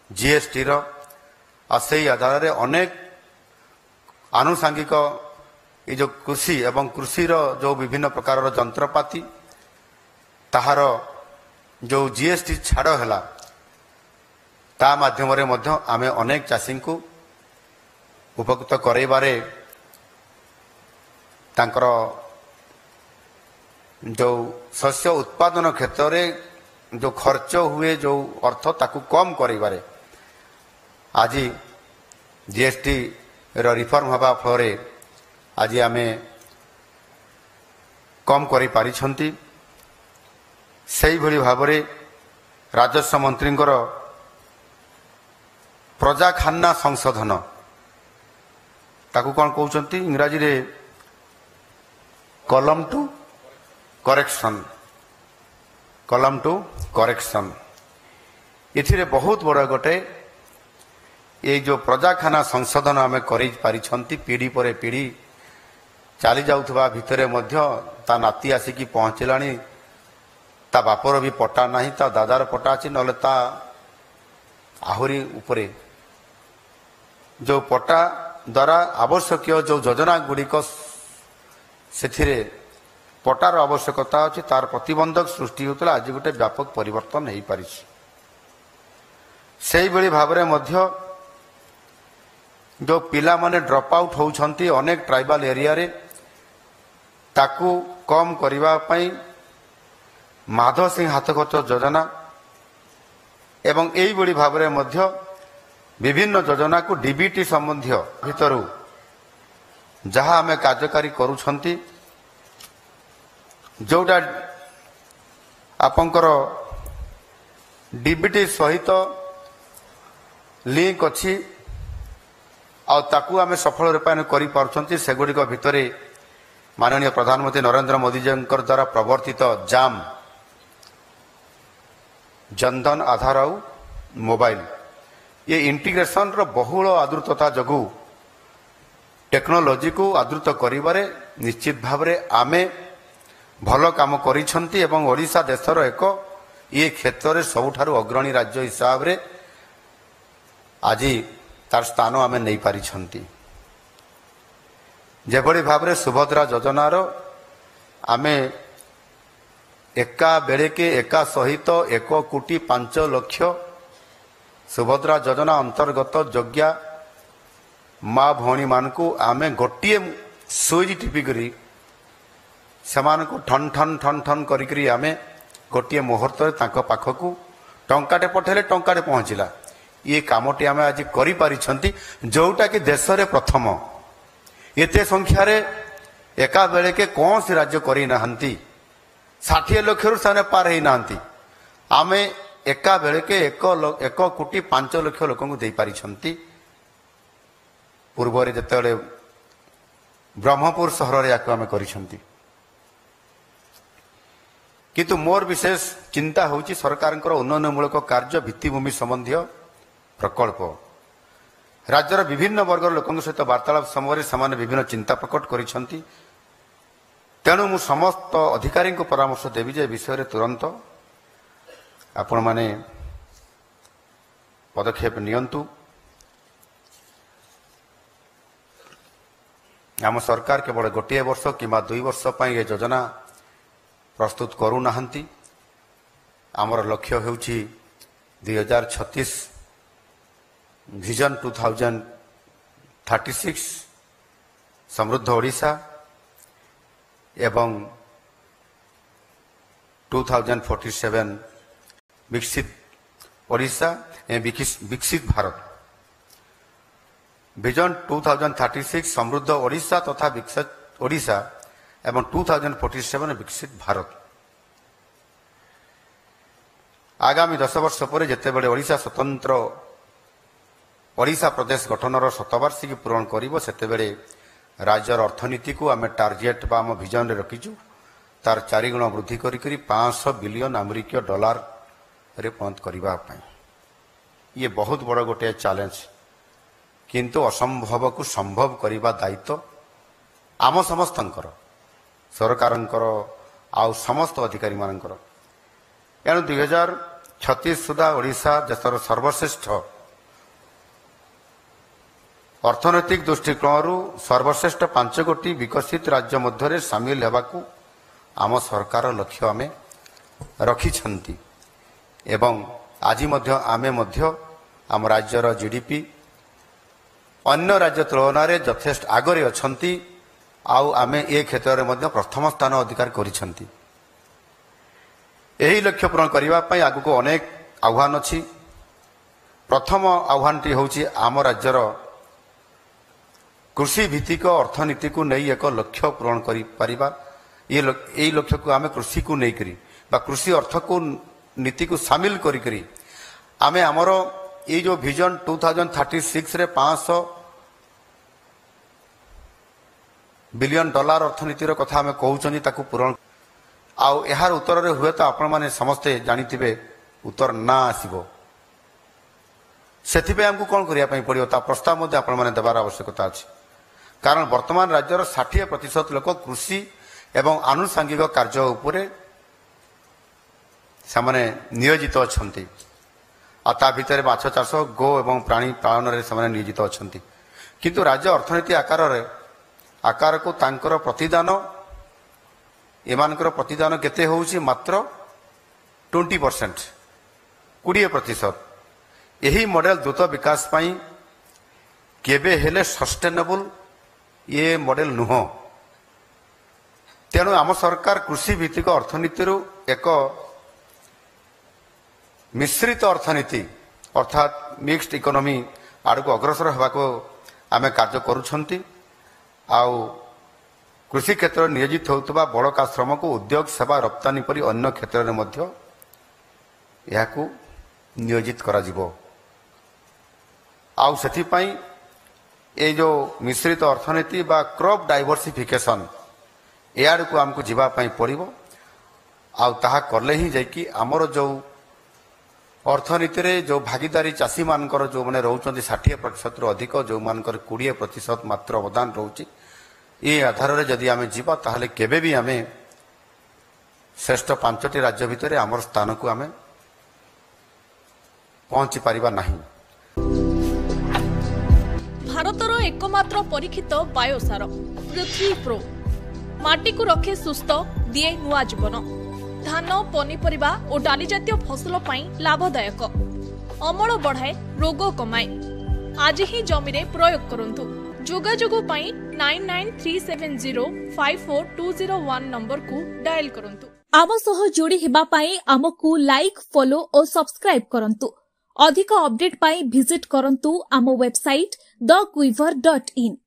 GST से आधार में अनेक आनुषांगिक ये जो कृषि एवं कृषि जो विभिन्न प्रकार जंत्रपाति ताहार जो जीएसटी छाड़ है ता माध्यम आमे अनेक चाषी को उपकृत कराइबारे तांकर जो शस्य उत्पादन क्षेत्र में जो खर्च हुए जो अर्थ ताकू कम कराइबारे आज जीएसटी रिफॉर्म हवा फल आज आमे कम करि पारिछंती। सेही भली भाबरे राजस्व मंत्री प्रजा खान्ना संशोधन ताकू कौन कहते इंग्राजी रे कलम टू करेक्शन इथिरे बहुत बड़ा गोटे ये जो प्रजाखाना संशोधन आम करी पीढ़ी पर पीढ़ी चली जाऊथबा भितरे मध्य ता नाती आसिकी पहुँचलानी ता बापर भी पट्टा नहीं ता दादार पट्टा अच्छी ना ता आहुरी उपरे जो पट्टा द्वारा आवश्यक जो योजना गुड़िक से पट्टार आवश्यकता अच्छी तार प्रतिबंधक सृष्टि होता आज गोटे व्यापक परिवर्तन हो पारी से भाव में जो पिला माने ड्रॉप आउट होउछंती अनेक ट्राइबल एरिया रे ताकू कम करिबा पई माधव सिंह हाथखर्च योजना एवं एई बड़ी भाव में विभिन्न योजना को डीबीटी संबंधी भितरु जहाँ आम कार्यकारी करुछंती जोटा आपंकर डीबीटी सहित लिंक अच्छी आम सफल रूपायन कर सेगुड़िक भितर माननीय प्रधानमंत्री नरेंद्र मोदी जी द्वारा प्रवर्तित जाम जनधन आधार आउ मोबाइल ये इंटीग्रेशन रो बहुल आदृतता जगू टेक्नोलोजी को आदृत करिबारे निश्चित भाव में आमे भल काम करिछंती एवं ओडिशा देशर एक ये क्षेत्र में सबुठारु अग्रणी राज्य हिसाब रे आज तार स्थान आम नहीं पारिछंती। जेभली भाव में सुभद्रा योजनार आमे एका बेले के एका सहित 1,05,00,000 सुभद्रा योजना अंतर्गत योग्या माँ भौणी मान को आमे गोटे सुईज टिपिकी सेमान को ठन ठन ठन ठन करी आमे गोटे मुहूर्त पाखक टंकाटे पठेले टंकाटे पहुँचला ये कामटी आम आज करी जोटा कि देश रे प्रथम एते संख्यार एका बेले के कौन सी राज्य करी नहांती 60 लाख से पार ही नहांती आमे एका बेले के 1,05,00,000 लोक दे पारिछंती। पूर्व जिते ब्रह्मपुर सहर रे आम करिछंती किंतु मोर विशेष चिंता होची सरकार उन्नयनमूलक कार्य भित्तिभूमि संबंधी प्रकल्प राज्यर विभिन्न वर्गर लोकों सहित वार्तालाप समय से विभिन्न चिंता प्रकट करिछंती। तेणु मु समस्त अधिकारी को परामर्श देवी जे विषय तुरंत आपण माने पदक्षेप नियंतु। आम सरकार केवल गोटे वर्ष किंबा 2 वर्ष पर यह योजना प्रस्तुत करू नाहंती। आमर लक्ष्य होउची 2036 विजन 2036 समृद्ध ओडिशा एवं 2047 विकसित ओडिशा विकसित भारत। विजन 2036 समृद्ध ओडिशा तथा विकसित ओडिशा एवं 2047 विकसित भारत। आगामी 10 वर्ष पर जितेबले ओडिशा स्वतंत्र ओडिशा प्रदेश गठनर शतवार्षिकी पूरण करिबो सेतेबेले राज्यर अर्थनीति को आम टार्गेट बा आम विजन रे रखिचु तार 4 गुण वृद्धि करी 500 बिलियन अमेरिकीय डॉलर रे पहुंच करबा पई। ये बहुत बड़ गोटे चैलेंज किंतु असंभव को संभव करने दायित्व आम समस्तंकर सरकारंकर आउ समस्त अधिकारी मानकर। एणु 2036 सुधा ओडिशा देशर सर्वश्रेष्ठ अर्थनैतिक दृष्टिकोण सर्वश्रेष्ठ 5 गोटी विकसित राज्य मध्य सामिल होगाकू आम सरकार लक्ष्य आम रखिछंती एवं आज आम राज्यर जीडीपी अन्य राज्य तुलन में यथेष्ट आगरे अछंती आउ आमे ए क्षेत्र में प्रथम स्थान अधिकार करिछंती। यही लक्ष्य पूरण करने आगु को अनेक आह्वान अच्छी। प्रथम आह्वान टी होची आम राज्यर कृषि भित्तिक अर्थनीति को नहीं एक लक्ष्य पूरण कर पारिबा। ये लक्ष्य को आमे कृषि को नहीं करी बा कृषि अर्थ को नीति को शामिल करी करी आमे हमर ये जो विजन 2036 रे 500 बिलियन डॉलर अर्थनीतिर कथा आमे कहउचनी ताकू पूरण आउ यार उत्तर रे हुए तो आपण माने समस्ते जानिथिबे उत्तर ना आसीबो। सेथिबे हमकु कोन करिया पई पड़ियो ता प्रस्ताव मध्ये आपण माने देबार आवश्यकता अछि। कारण वर्तमान राज्यर 60% लोक कृषि एवं आनुषंगिक कार्य उपरे सामने नियोजित अछंती आ ता भितर माछ चाष गो एवं प्राणी पालन रे सामने नियोजित अछंती। किंतु राज्य अर्थनीति आकार को तांकर प्रतिदान एमानकर प्रतिदान केते होउची मात्र 20% 20%। यही मॉडल द्रुत विकास पाई केबे हेले सस्टेनेबल ये मॉडल नुह। तेणु आम सरकार कृषि भित्तिक अर्थनीति एक मिश्रित अर्थनीति अर्थात मिक्स्ड इकोनॉमी आड़ को अग्रसर होगा को आमे कार्य करुछंती। आउ कृषि क्षेत्र नियोजित होता बड़का श्रम को उद्योग सेवा रप्तानी परी अन्य क्षेत्र में मध्य याकू नियोजित करा जिवो। आउ सेथिपाई ए जो मिश्रित अर्थनीति बा क्रॉप डाइवर्सिफिकेशन यार को आमको जीवा पाई पड़िबो। आउ ताहा करले ही जाइकी हमर जो अर्थनीति रे जो भागीदारी चाषी मानकर जो माने रहउचंती 60% रु अधिक जो मानकर 20% मात्र अवदान रहउची ये आधार रे जदि आमे जीवा ताहले केबे भी आमे श्रेष्ठ 5टी राज्य भितर आमर स्थान को आमे पहुंची पारिबा नहीं। भारतर एकमात्र परीक्षित बायोसार पृथ्वी प्रो माटी को रखे सुस्थ दिए नुआ जीवन। धान पनीपरिबा और डाली जातीय फसल पाई लाभदायक अमल बढ़ाए रोग कमाए। आज ही जमी रे प्रयोग करंतु। जोगाजोग पाई 9937054201 नंबर को डायल करंतु। आम सह जोड़ी हेबा पाई आमको लाइक फॉलो और सब्सक्राइब करंतु। अधिक अपडेट पाई विजिट करंतु आम वेबसाइट thequiver.in।